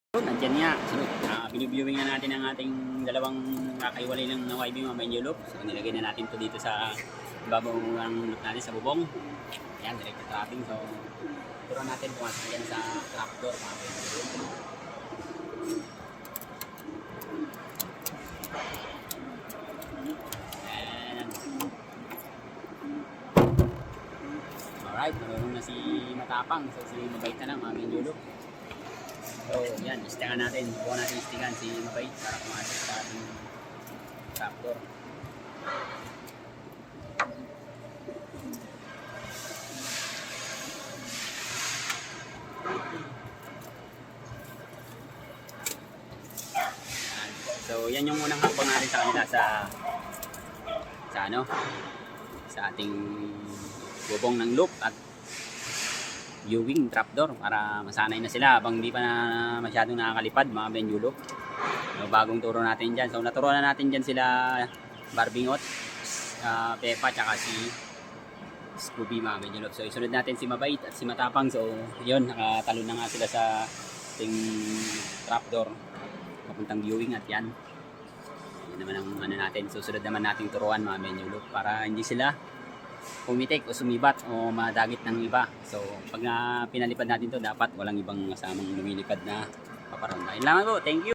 Nandiyan nga. Sunod. Biniviewing na natin ang ating dalawang kakaiwalay lang na YB mga loop. So nilagay na natin to dito sa babaw ng loop natin sa bubong. Ayan, direct trapping. So turuan natin pumasok yan sa trapdoor mga loop. Alright, marunong na si Matapang. So si Mabait na lang mga loop. So, yan, istikan natin. Bukan natin istikan si Mabait para pumasok sa ating trapdoor. So, yan yung unang hakbang natin sa kanila sa ating bubong ng loop at viewing trapdoor para masanay na sila habang hindi pa na masyadong nakakalipad mga Benjulo. So, bagong turo natin dyan. So naturuan na natin dyan sila Barbingot, Pepa, tsaka si Scooby mga Benjulo. So isunod natin si Mabait at si Matapang. So yun, nakatalon na nga sila sa ating trapdoor papuntang viewing at yan. Yan naman ang ano natin. Susunod naman nating turuan mga Benjulo para hindi sila pumitik o sumibat o madagit ng iba. So pag pinalipad natin to dapat walang ibang kasamang lumilipad na paparonda. Yun lang po. Thank you.